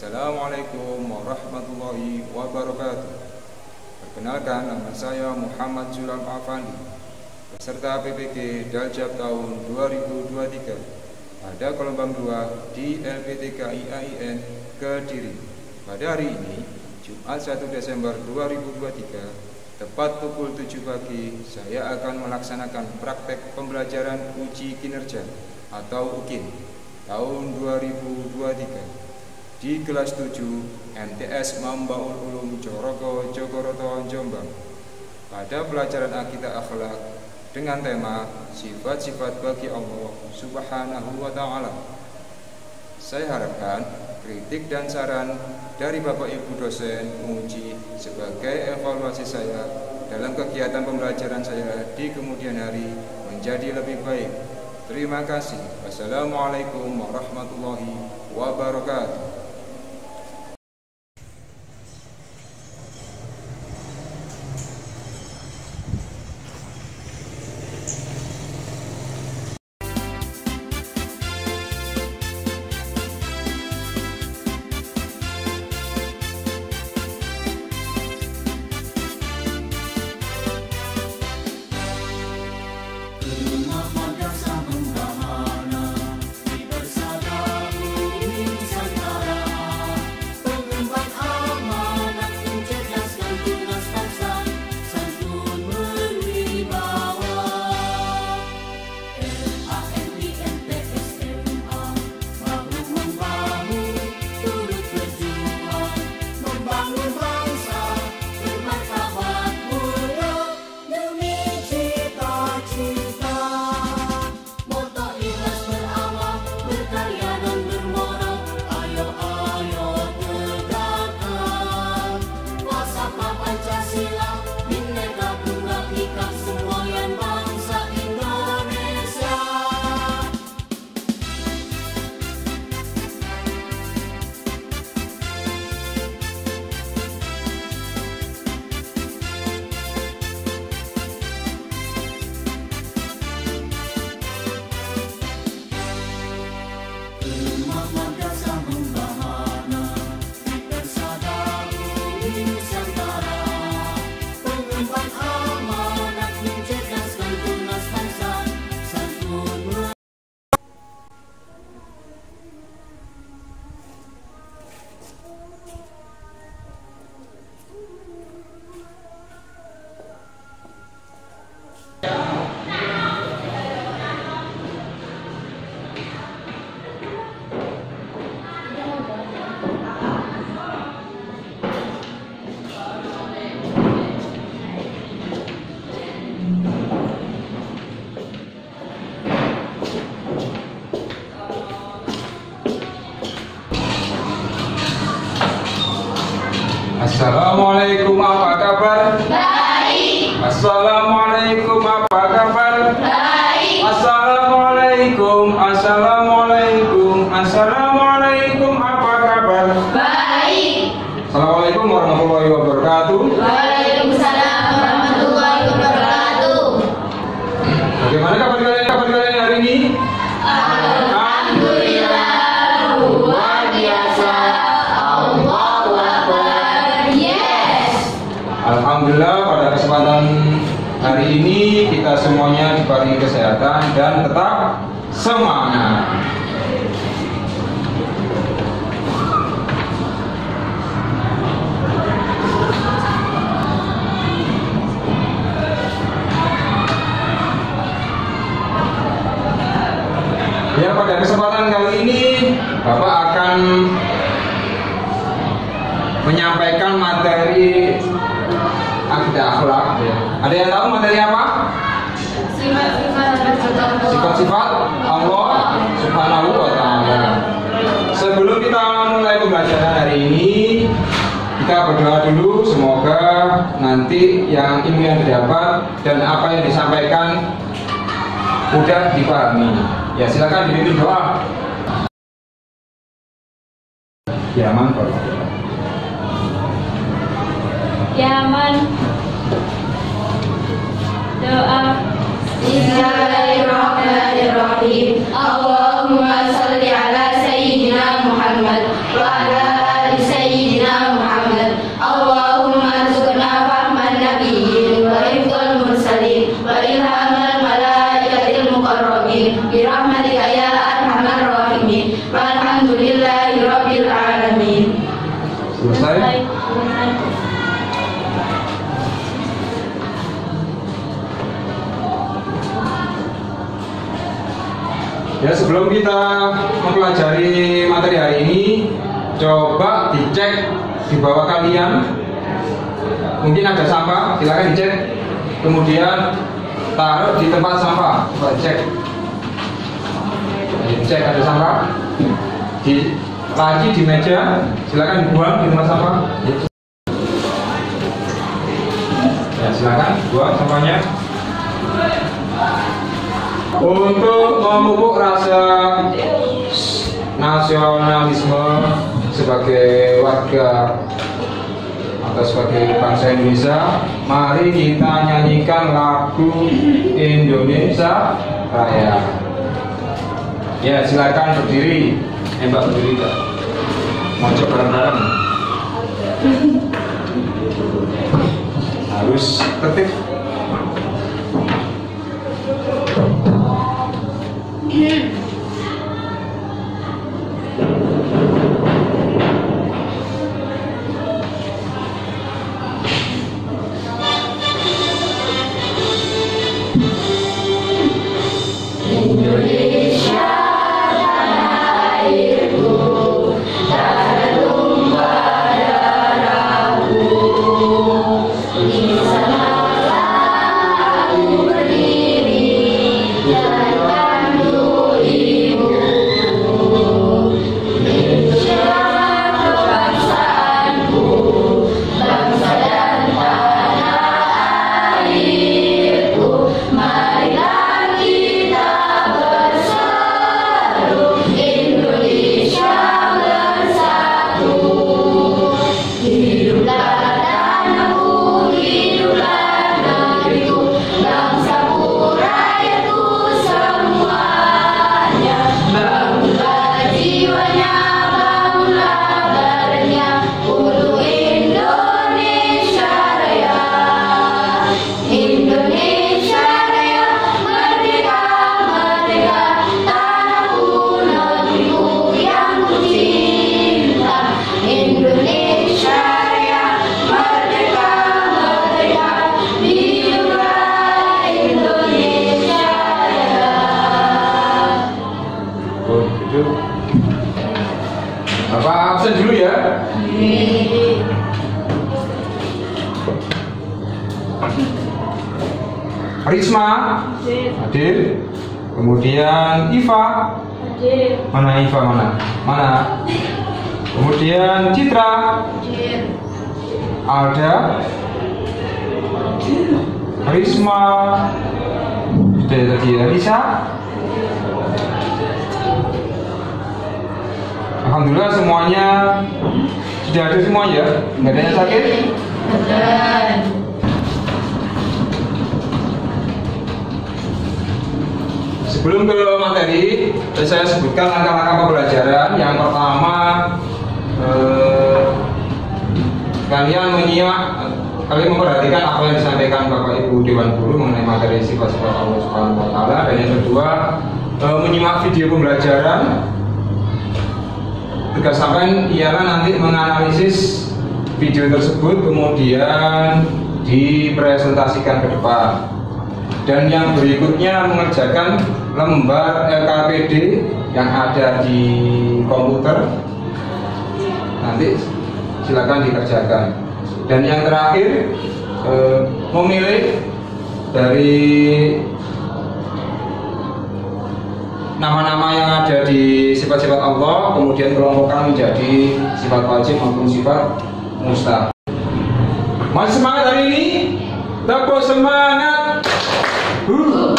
Assalamualaikum warahmatullahi wabarakatuh. Perkenalkan, nama saya Muhammad Zulam Afandi, peserta PPG Daljab tahun 2023 pada gelombang 2 di LPTK IAIN Kediri. Pada hari ini, Jumat 1 Desember 2023, tepat pukul 7 pagi, saya akan melaksanakan praktek pembelajaran uji kinerja atau UKIN tahun 2023 di kelas 7 MTS Mambaul Ulum Corogo Jogoroto Jombang pada pelajaran akidah akhlak dengan tema sifat-sifat bagi Allah Subhanahu wa Ta'ala. Saya harapkan kritik dan saran dari Bapak Ibu dosen menguji sebagai evaluasi saya dalam kegiatan pembelajaran saya di kemudian hari menjadi lebih baik. Terima kasih. Wassalamualaikum warahmatullahi wabarakatuh. Assalamualaikum, apa kabar? Baik. Assalamualaikum, apa kabar? Baik. Assalamualaikum, assalamualaikum, apa kabar? Baik. Assalamualaikum warahmatullahi wabarakatuh. Waalaikumsalam warahmatullahi wabarakatuh. Bagaimana kabar kalian hari ini? Alhamdulillah, luar biasa. Allahu Akbar. Yes. Alhamdulillah, pada kesempatan hari ini kita semuanya diberi kesehatan dan tetap semangat. Ya, pada kesempatan kali ini Bapak akan menyampaikan materi akidah akhlak. Ada yang tahu materi apa? Sifat-sifat Allah Subhanahu wa Ta'ala. Sebelum kita mulai pembelajaran hari ini, kita berdoa dulu, semoga nanti yang ilmu yang didapat dan apa yang disampaikan mudah dipahami. Ya, silakan dipimpin doa. Ya, mantap. Ya, man. Doa. Bismillahirrahmanirrahim. Allahumma salli ala sayyidina Muhammad wa ala sebelum kita mempelajari materi hari ini, coba dicek di bawah kalian. Mungkin ada sampah, silakan dicek. Kemudian taruh di tempat sampah, coba cek. Cek ada sampah. Lagi di meja, silakan dibuang di tempat sampah. Ya, silakan buang sampahnya. Untuk memupuk rasa nasionalisme sebagai warga atau sebagai bangsa Indonesia, mari kita nyanyikan lagu Indonesia Raya. Ya, silakan berdiri. Mbak berdiri tak? Mau coba bareng-bareng. Harus tertib. Bapak absen dulu ya. Risma hadir. Kemudian Iva hadir. Mana Iva mana? Mana? Kemudian Citra hadir. Alda Risma sudah tadi ya. Lisa. Alhamdulillah semuanya sudah ada semua ya, nggak ada yang sakit? Sebelum ke materi, saya sebutkan langkah-langkah pembelajaran. Yang pertama, kalian memperhatikan apa yang disampaikan Bapak Ibu Dewan Guru mengenai materi sifat-sifat Allah Subhanahu Wa Taala. Dan yang kedua, menyimak video pembelajaran. Tugas sampean ialah nanti menganalisis video tersebut, kemudian dipresentasikan ke depan. Dan yang berikutnya mengerjakan lembar LKPD yang ada di komputer. Nanti silakan dikerjakan. Dan yang terakhir, memilih dari nama-nama yang ada di sifat-sifat Allah, kemudian kelompokkan menjadi sifat wajib maupun sifat mustahil. Masih semangat hari ini? Tepuk semangat! Hurra!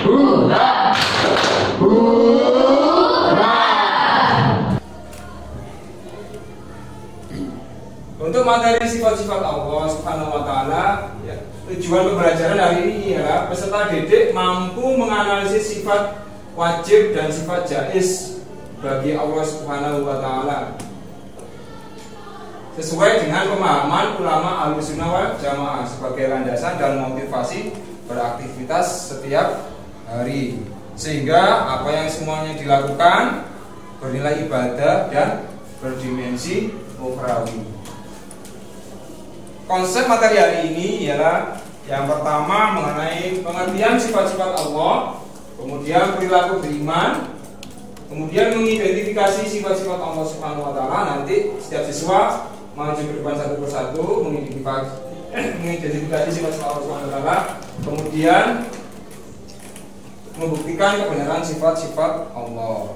Hurra! Hurra! Untuk materi sifat-sifat Allah Subhanahu Wa Taala, ya, tujuan pembelajaran hari ini ialah peserta didik mampu menganalisis sifat wajib dan sifat jaiz bagi Allah Subhanahu Wa Taala sesuai dengan pemahaman ulama Ahlussunnah wal Jamaah sebagai landasan dan motivasi beraktivitas setiap hari, sehingga apa yang semuanya dilakukan bernilai ibadah dan berdimensi ukhrawi. Konsep materi hari ini ialah yang pertama mengenai pengertian sifat-sifat Allah, kemudian perilaku beriman, kemudian mengidentifikasi sifat-sifat Allah Subhanahu wa taala. Nanti setiap siswa maju ke depan satu persatu mengidentifikasi sifat-sifat Allah Subhanahu wa taala, kemudian membuktikan kebenaran sifat-sifat Allah.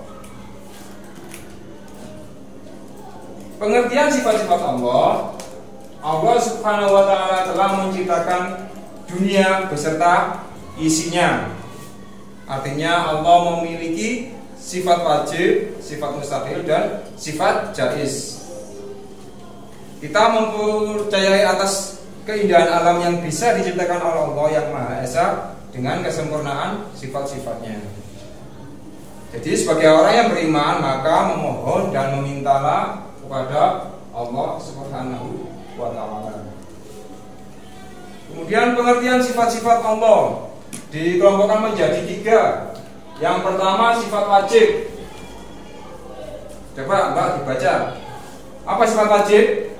Pengertian sifat-sifat Allah, Allah Subhanahu wa taala telah menciptakan dunia beserta isinya. Artinya Allah memiliki sifat wajib, sifat mustahil, dan sifat jaiz. Kita mempercayai atas keindahan alam yang bisa diciptakan oleh Allah yang Maha Esa dengan kesempurnaan sifat-sifatnya. Jadi sebagai orang yang beriman, maka memohon dan memintalah kepada Allah Subhanahu wa taala. Kemudian pengertian sifat-sifat Allah dikelompokkan menjadi 3. Yang pertama sifat wajib. Coba Mbak dibaca. Apa sifat wajib?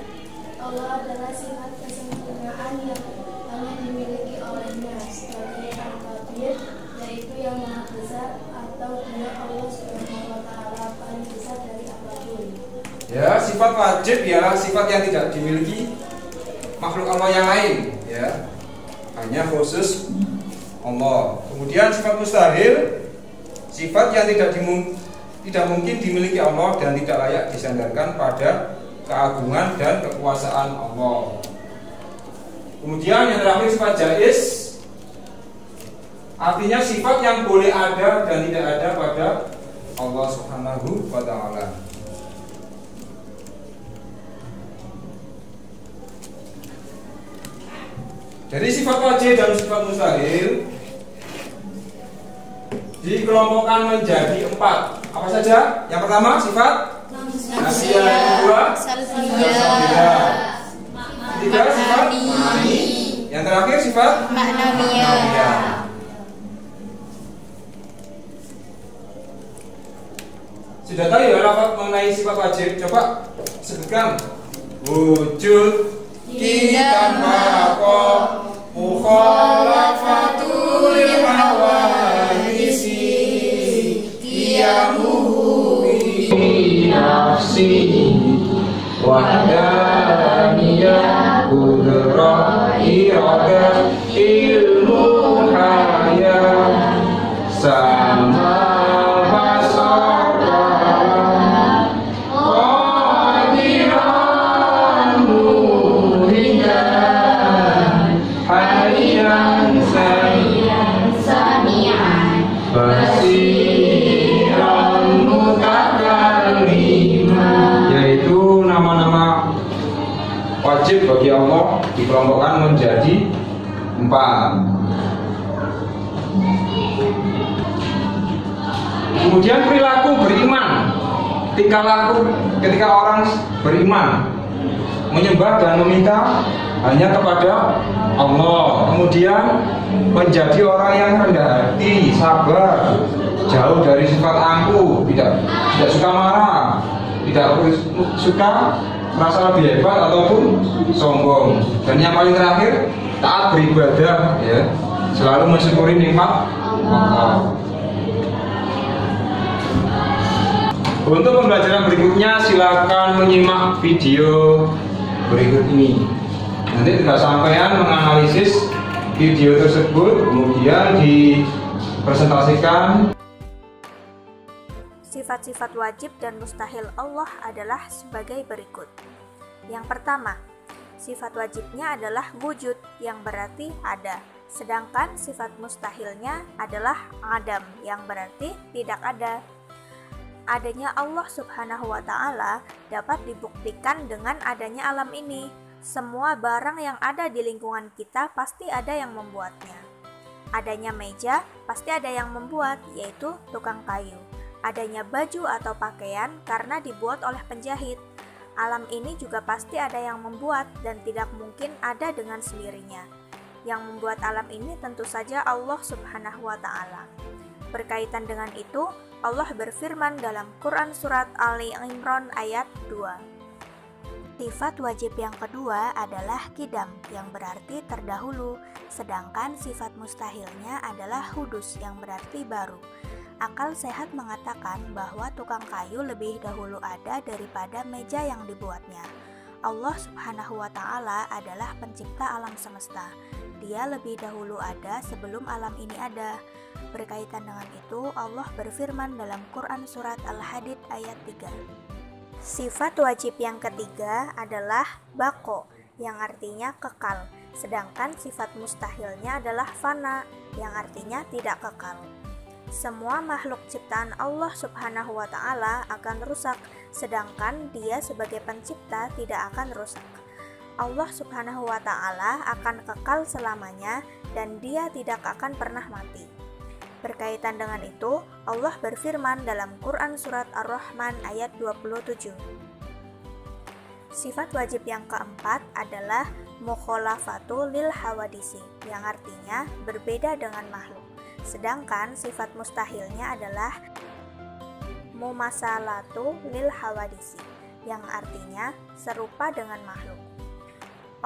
Allah adalah sifat kesempurnaan yang hanya dimiliki olehnya sebagai Al-Qadir, yaitu yang maha besar, atau Dia Allah Subhanahu wa taala paling besar dari apapun. Ya, sifat wajib ialah sifat yang tidak dimiliki makhluk Allah yang lain, ya. Hanya khusus Allah. Kemudian sifat mustahil, sifat yang tidak mungkin dimiliki Allah dan tidak layak disandarkan pada keagungan dan kekuasaan Allah. Kemudian yang terakhir sifat jaiz, artinya sifat yang boleh ada dan tidak ada pada Allah Subhanahu wa taala. Dari sifat wajib dan sifat mustahil dikelompokkan menjadi 4. Apa saja? Yang pertama sifat nafsiyah, yang kedua salbiyah, ketiga sifat ma'ani, yang terakhir sifat ma'nawiyah. Sudah tahu ya lafaz mengenai sifat wajib? Coba sebutkan. Wujud tidak mako mukhalafatul hawadisi qiyamuhu bi nafsi wahdaniyah qudrah iradah ilmu hayat sama wajib bagi Allah dikelompokkan menjadi 4. Kemudian perilaku beriman, tingkah laku ketika orang beriman, menyembah dan meminta hanya kepada Allah. Kemudian menjadi orang yang rendah hati, sabar, jauh dari sifat angkuh, tidak suka marah, tidak suka merasa lebih hebat ataupun sombong. Dan yang paling terakhir, taat beribadah, ya, selalu mensyukuri nikmat Allah. Untuk pembelajaran berikutnya silakan menyimak video berikut ini. Nanti kita sampean menganalisis video tersebut, kemudian dipresentasikan. Sifat-sifat wajib dan mustahil Allah adalah sebagai berikut. Yang pertama, sifat wajibnya adalah wujud, yang berarti ada. Sedangkan sifat mustahilnya adalah adam, yang berarti tidak ada. Adanya Allah Subhanahu wa ta'ala dapat dibuktikan dengan adanya alam ini. Semua barang yang ada di lingkungan kita pasti ada yang membuatnya. Adanya meja pasti ada yang membuat, yaitu tukang kayu. Adanya baju atau pakaian karena dibuat oleh penjahit. Alam ini juga pasti ada yang membuat dan tidak mungkin ada dengan sendirinya. Yang membuat alam ini tentu saja Allah Subhanahu wa ta'ala. Berkaitan dengan itu, Allah berfirman dalam Quran Surat Ali Imran ayat 2. Sifat wajib yang kedua adalah qidam, yang berarti terdahulu, sedangkan sifat mustahilnya adalah hudus, yang berarti baru. Akal sehat mengatakan bahwa tukang kayu lebih dahulu ada daripada meja yang dibuatnya. Allah Subhanahu wa Ta'ala adalah pencipta alam semesta. Dia lebih dahulu ada sebelum alam ini ada. Berkaitan dengan itu, Allah berfirman dalam Quran Surat Al-Hadid ayat 3. Sifat wajib yang ketiga adalah baqo, yang artinya kekal, sedangkan sifat mustahilnya adalah fana, yang artinya tidak kekal. Semua makhluk ciptaan Allah Subhanahu wa Ta'ala akan rusak, sedangkan Dia sebagai pencipta tidak akan rusak. Allah Subhanahu wa Ta'ala akan kekal selamanya dan Dia tidak akan pernah mati. Berkaitan dengan itu, Allah berfirman dalam Quran Surat Ar-Rahman ayat 27. Sifat wajib yang keempat adalah mukhalafatu lil hawadisi, yang artinya berbeda dengan makhluk. Sedangkan sifat mustahilnya adalah mumasalatu lil hawadisi, yang artinya serupa dengan makhluk.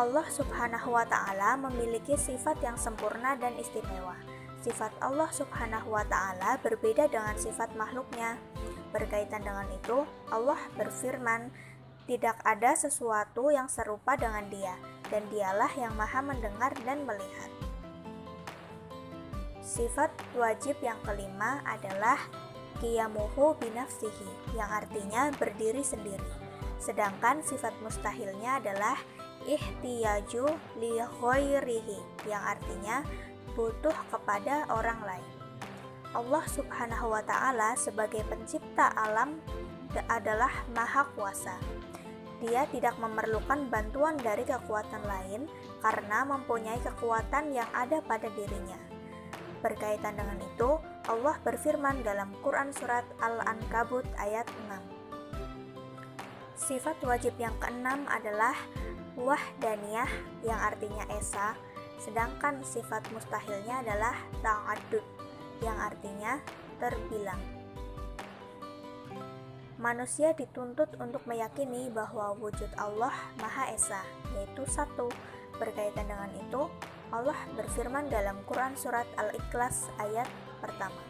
Allah Subhanahu wa Ta'ala memiliki sifat yang sempurna dan istimewa. Sifat Allah Subhanahu wa Ta'ala berbeda dengan sifat makhluknya. Berkaitan dengan itu, Allah berfirman, tidak ada sesuatu yang serupa dengan Dia, dan Dialah yang Maha mendengar dan melihat. Sifat wajib yang kelima adalah qiyamuhu binafsihi, yang artinya berdiri sendiri. Sedangkan sifat mustahilnya adalah ihtiyaju li ghairihi, yang artinya butuh kepada orang lain. Allah Subhanahu wa Ta'ala sebagai pencipta alam adalah maha kuasa. Dia tidak memerlukan bantuan dari kekuatan lain karena mempunyai kekuatan yang ada pada dirinya. Berkaitan dengan itu, Allah berfirman dalam Quran Surat Al-Ankabut ayat 6. Sifat wajib yang keenam adalah wahdaniyah, yang artinya esa, sedangkan sifat mustahilnya adalah ta'addud, yang artinya terbilang. Manusia dituntut untuk meyakini bahwa wujud Allah Maha Esa, yaitu satu. Berkaitan dengan itu, Allah berfirman dalam Quran Surat Al-Ikhlas ayat pertama.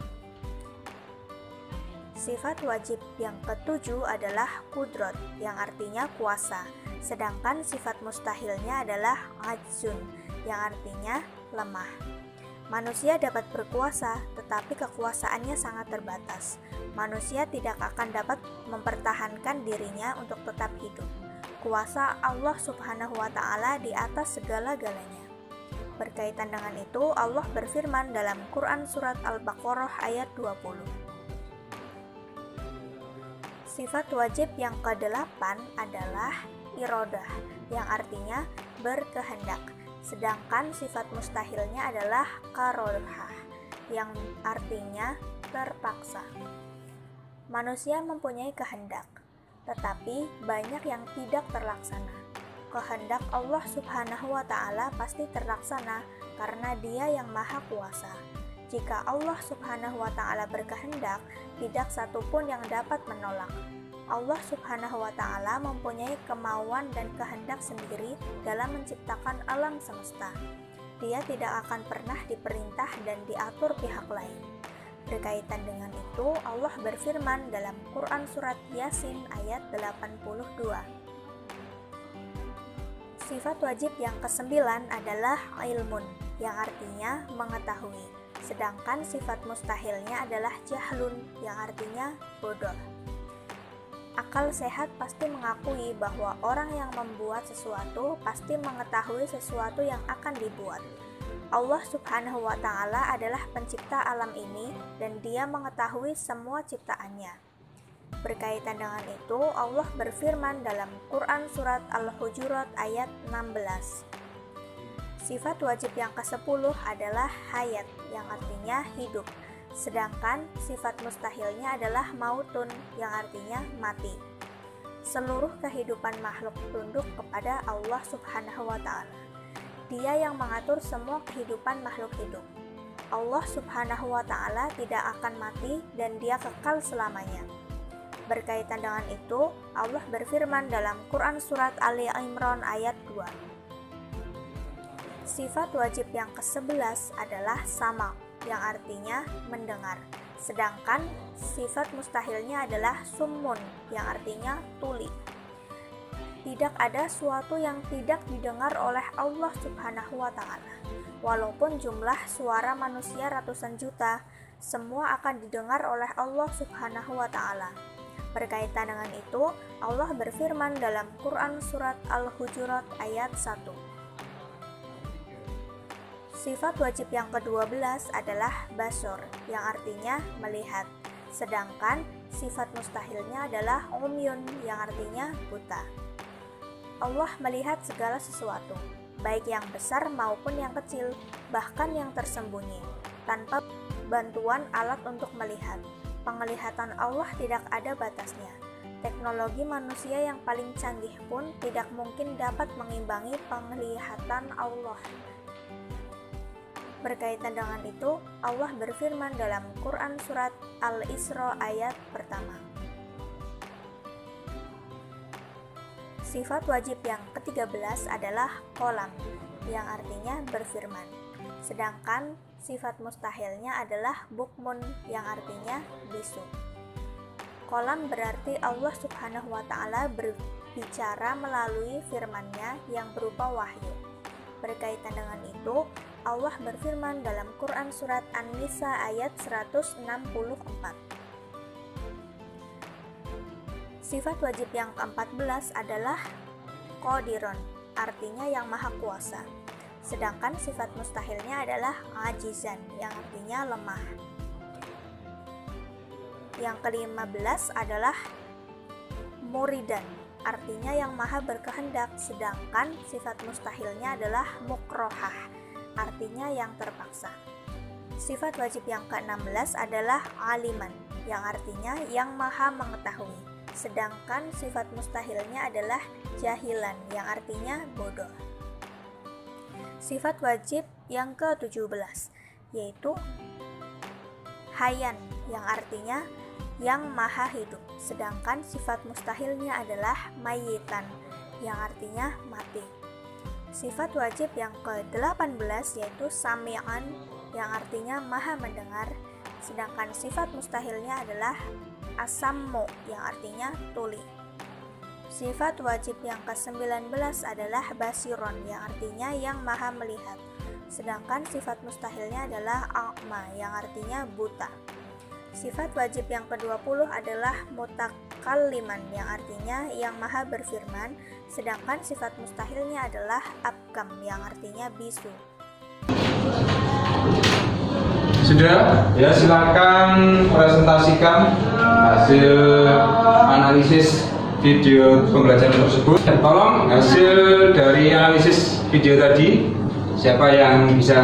Sifat wajib yang ketujuh adalah qudrat, yang artinya kuasa, sedangkan sifat mustahilnya adalah ajzun, yang artinya lemah. Manusia dapat berkuasa, tetapi kekuasaannya sangat terbatas. Manusia tidak akan dapat mempertahankan dirinya untuk tetap hidup. Kuasa Allah Subhanahu wa Ta'ala di atas segala-galanya. Berkaitan dengan itu, Allah berfirman dalam Quran Surat Al-Baqarah ayat 20. Sifat wajib yang ke-8 adalah iradah, yang artinya berkehendak. Sedangkan sifat mustahilnya adalah karohah, yang artinya terpaksa. Manusia mempunyai kehendak, tetapi banyak yang tidak terlaksana. Kehendak Allah Subhanahu wa Ta'ala pasti terlaksana karena Dia yang Maha Kuasa. Jika Allah Subhanahu wa Ta'ala berkehendak, tidak satupun yang dapat menolak. Allah Subhanahu wa Ta'ala mempunyai kemauan dan kehendak sendiri dalam menciptakan alam semesta. Dia tidak akan pernah diperintah dan diatur pihak lain. Berkaitan dengan itu, Allah berfirman dalam Quran Surat Yasin ayat 82. Sifat wajib yang ke-9 adalah ilmun, yang artinya mengetahui. Sedangkan sifat mustahilnya adalah jahlun, yang artinya bodoh. Akal sehat pasti mengakui bahwa orang yang membuat sesuatu pasti mengetahui sesuatu yang akan dibuat. Allah Subhanahu wa Ta'ala adalah pencipta alam ini dan Dia mengetahui semua ciptaannya. Berkaitan dengan itu, Allah berfirman dalam Quran Surat Al-Hujurat ayat 16. Sifat wajib yang ke-10 adalah hayat, yang artinya hidup. Sedangkan sifat mustahilnya adalah mautun, yang artinya mati. Seluruh kehidupan makhluk tunduk kepada Allah Subhanahu wa Ta'ala. Dia yang mengatur semua kehidupan makhluk hidup. Allah Subhanahu wa Ta'ala tidak akan mati dan Dia kekal selamanya. Berkaitan dengan itu, Allah berfirman dalam Quran Surat Ali Imran ayat 2. Sifat wajib yang ke-11 adalah sama, yang artinya mendengar. Sedangkan sifat mustahilnya adalah summun, yang artinya tuli. Tidak ada suatu yang tidak didengar oleh Allah Subhanahu wa Ta'ala. Walaupun jumlah suara manusia ratusan juta, semua akan didengar oleh Allah Subhanahu wa Ta'ala. Berkaitan dengan itu, Allah berfirman dalam Quran Surat Al-Hujurat ayat 1. Sifat wajib yang ke-12 adalah basor, yang artinya melihat. Sedangkan sifat mustahilnya adalah umyun, yang artinya buta. Allah melihat segala sesuatu, baik yang besar maupun yang kecil, bahkan yang tersembunyi, tanpa bantuan alat untuk melihat. Penglihatan Allah tidak ada batasnya. Teknologi manusia yang paling canggih pun tidak mungkin dapat mengimbangi penglihatan Allah. Berkaitan dengan itu, Allah berfirman dalam Quran Surat Al-Isra ayat pertama. Sifat wajib yang ke-13 adalah qalam, yang artinya berfirman. Sedangkan sifat mustahilnya adalah bukmun, yang artinya bisu. Qalam berarti Allah Subhanahu wa Ta'ala berbicara melalui firman-Nya yang berupa wahyu. Berkaitan dengan itu, Allah berfirman dalam Quran Surat An-Nisa ayat 164. Sifat wajib yang ke-14 adalah qadirun, artinya yang maha kuasa. Sedangkan sifat mustahilnya adalah ajizan, yang artinya lemah. Yang ke-15 adalah muridan, artinya yang maha berkehendak. Sedangkan sifat mustahilnya adalah mukrohah, artinya yang terpaksa. Sifat wajib yang ke-16 adalah aliman, yang artinya yang maha mengetahui. Sedangkan sifat mustahilnya adalah jahilan, yang artinya bodoh. Sifat wajib yang ke-17 yaitu hayan, yang artinya yang maha hidup. Sedangkan sifat mustahilnya adalah mayitan, yang artinya mati. Sifat wajib yang ke-18 yaitu sami'an, yang artinya maha mendengar. Sedangkan sifat mustahilnya adalah asammu, yang artinya tuli. Sifat wajib yang ke-19 adalah basiron, yang artinya yang maha melihat. Sedangkan sifat mustahilnya adalah a'ma, yang artinya buta. Sifat wajib yang ke-20 adalah mutakalliman, yang artinya yang maha berfirman. Sedangkan sifat mustahilnya adalah abkam, yang artinya bisu. Sudah, ya silakan presentasikan hasil analisis video pembelajaran tersebut. Tolong hasil dari analisis video tadi, siapa yang bisa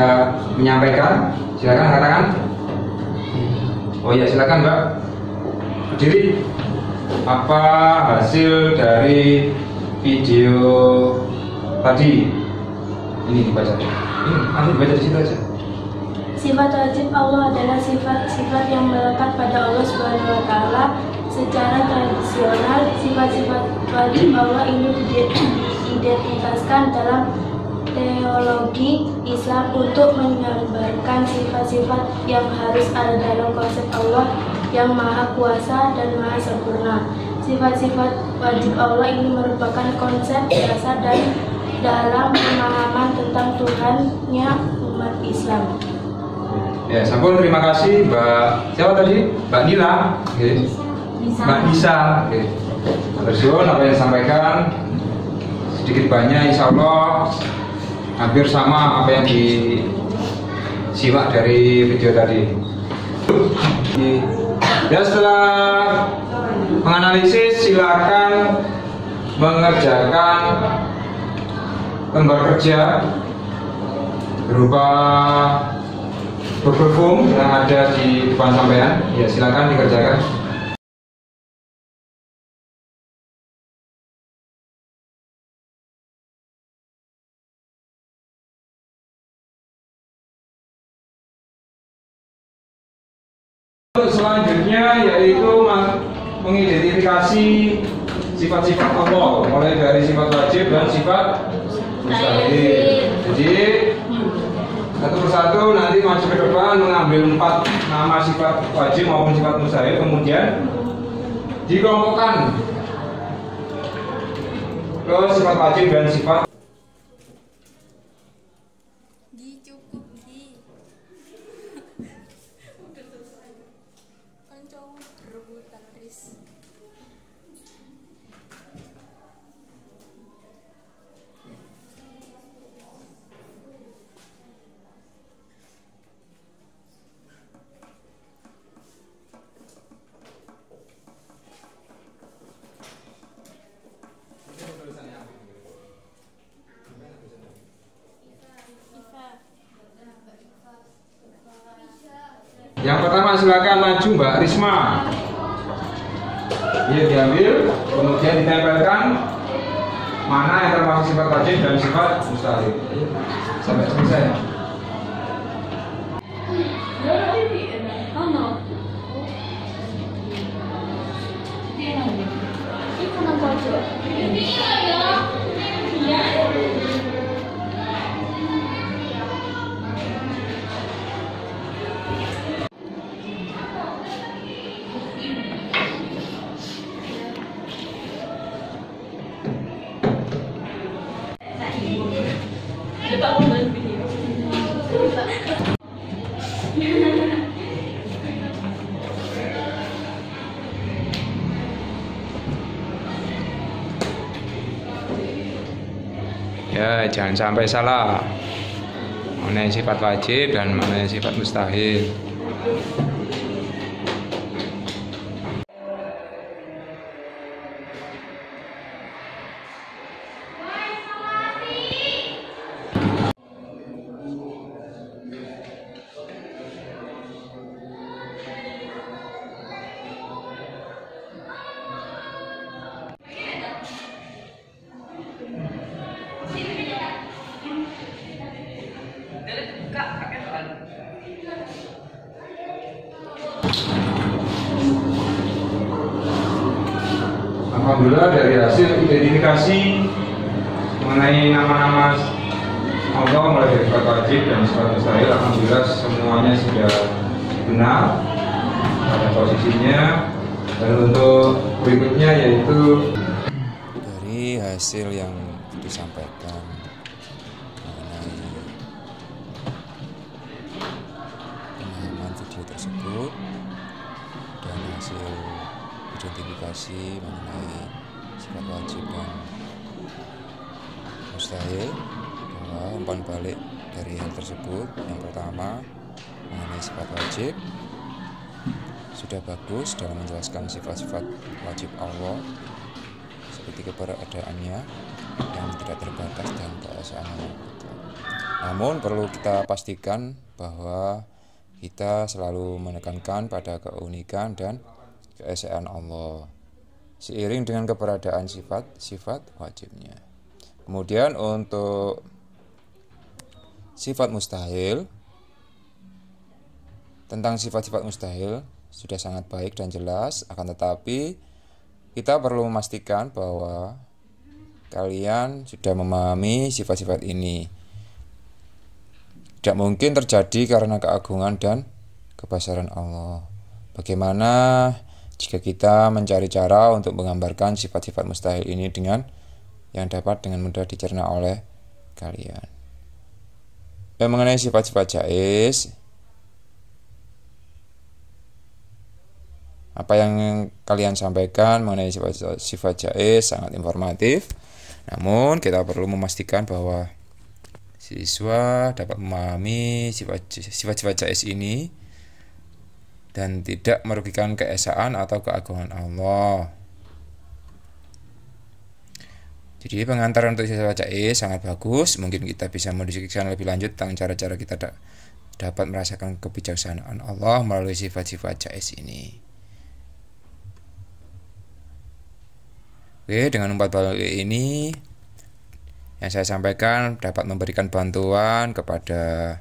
menyampaikan? Silakan katakan. Oh ya, silakan Mbak. Berdiri. Apa hasil dari video tadi? Ini dibaca. Ini nanti dibaca di situ aja. Sifat wajib Allah adalah sifat-sifat yang melekat pada Allah Subhanahu wa Ta'ala. Secara tradisional, sifat-sifat wajib Allah ini diidentifikasikan dalam teologi Islam untuk menggambarkan sifat-sifat yang harus ada dalam konsep Allah yang maha kuasa dan maha sempurna. Sifat-sifat wajib Allah ini merupakan konsep dasar dan dalam pemahaman tentang Tuhannya umat Islam. Ya, sampun, terima kasih Mbak. Siapa tadi? Mbak Nila. Okay. Mbak Nisa. Okay. Terus apa yang disampaikan sedikit banyak insya Allah hampir sama apa yang disimak dari video tadi. Ya, setelah menganalisis silakan mengerjakan lembar kerja berupa Google Form yang ada di depan sampean. Ya, silakan dikerjakan. Selanjutnya yaitu mengidentifikasi identifikasi sifat-sifat Allah, mulai dari sifat wajib dan sifat mustahil. Jadi satu persatu nanti maju ke depan mengambil 4 nama sifat wajib maupun sifat mustahil, kemudian dikelompokkan ke sifat wajib dan sifat. Cukup Gi. Kancamu rebutan Riz. Yang pertama silakan maju Mbak Risma. Dia diambil, kemudian ditempelkan mana yang termasuk sifat wajib dan sifat mustahil. Sampai selesai. Ya, jangan sampai salah mana yang sifat wajib dan mana yang sifat mustahil. Alhamdulillah dari hasil identifikasi mengenai nama-nama Allah mulai dari sifat wajib dan sifat mustahil, alhamdulillah semuanya sudah benar pada posisinya. Dan untuk berikutnya yaitu dari hasil yang disampaikan mengenai pemahaman video tersebut dan hasil identifikasi mengenai sifat wajib dan mustahil, bahwa umpan balik dari hal tersebut yang pertama mengenai sifat wajib sudah bagus dalam menjelaskan sifat-sifat wajib Allah seperti keberadaannya yang tidak terbatas dan keesaannya. Namun perlu kita pastikan bahwa kita selalu menekankan pada keunikan dan keesaan Allah seiring dengan keberadaan sifat-sifat wajibnya. Kemudian untuk sifat mustahil, tentang sifat-sifat mustahil sudah sangat baik dan jelas, akan tetapi kita perlu memastikan bahwa kalian sudah memahami sifat-sifat ini. Tidak mungkin terjadi karena keagungan dan kebesaran Allah. Bagaimana jika kita mencari cara untuk menggambarkan sifat-sifat mustahil ini dengan yang dapat dengan mudah dicerna oleh kalian. Dan mengenai sifat-sifat jaiz, apa yang kalian sampaikan mengenai sifat jaiz sangat informatif. Namun kita perlu memastikan bahwa siswa dapat memahami sifat-sifat jaiz ini dan tidak merugikan keesaan atau keagungan Allah. Jadi pengantaran untuk sifat jaiz sangat bagus. Mungkin kita bisa mendiskusikan lebih lanjut tentang cara-cara kita dapat merasakan kebijaksanaan Allah melalui sifat-sifat jaiz ini. Oke, dengan umpan balik ini yang saya sampaikan dapat memberikan bantuan kepada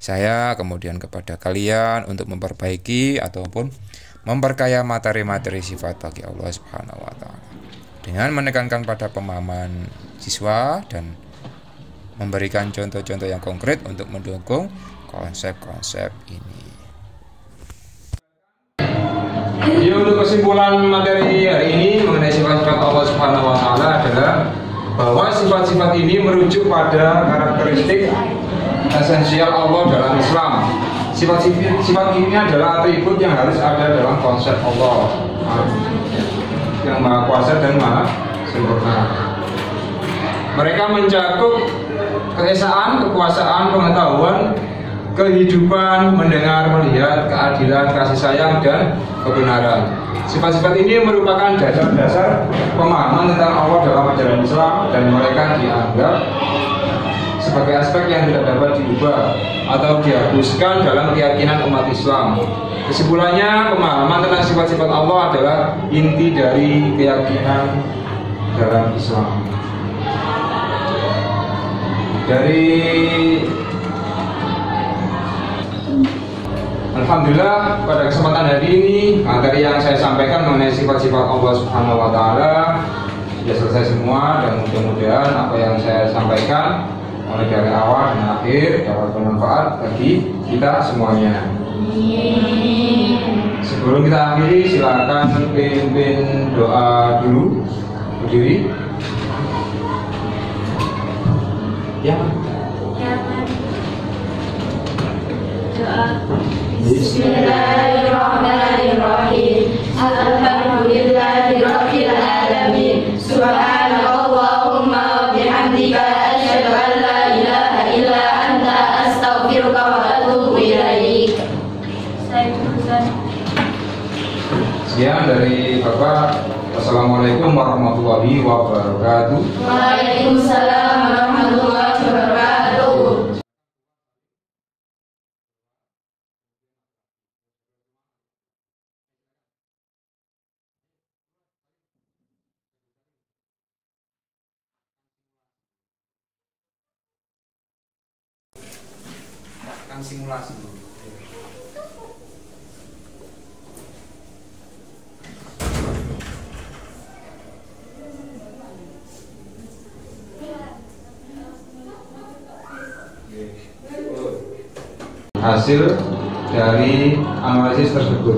saya, kemudian kepada kalian untuk memperbaiki ataupun memperkaya materi-materi sifat bagi Allah Subhanahu wa taala dengan menekankan pada pemahaman siswa dan memberikan contoh-contoh yang konkret untuk mendukung konsep-konsep ini. Ya, untuk kesimpulan materi hari ini mengenai sifat-sifat Allah Subhanahu wa taala adalah bahwa sifat-sifat ini merujuk pada karakteristik esensial Allah dalam Islam. Sifat ini adalah atribut yang harus ada dalam konsep Allah yang Maha Kuasa dan Maha Sempurna. Mereka mencakup keesaan, kekuasaan, pengetahuan, kehidupan, mendengar, melihat, keadilan, kasih sayang, dan kebenaran. Sifat-sifat ini merupakan dasar-dasar pemahaman tentang Allah dalam ajaran Islam, dan mereka dianggap sebagai aspek yang tidak dapat diubah atau dihapuskan dalam keyakinan umat Islam. Kesimpulannya, pemahaman tentang sifat-sifat Allah adalah inti dari keyakinan dalam Islam. Alhamdulillah, pada kesempatan hari ini materi yang saya sampaikan mengenai sifat-sifat Allah Subhanahu wa taala sudah selesai semua, dan mudah-mudahan apa yang saya sampaikan mulai dari awal dan akhir dapat bermanfaat bagi kita semuanya. Sebelum kita akhiri, silakan pimpin doa dulu, berdiri. Ya. Doa. Bismillahirrahmanirrahim. Alhamdulillahirabbil alamin. Subhanallahumma wa bihamdika asyhadu an la ilaha illa anta astaghfiruka wa atubu ilaik. Sekian dari Bapak. Wassalamualaikum warahmatullahi wabarakatuh. Waalaikumsalam warahmatullahi wabarakatuh. Kan simulasi. Hasil dari analisis tersebut.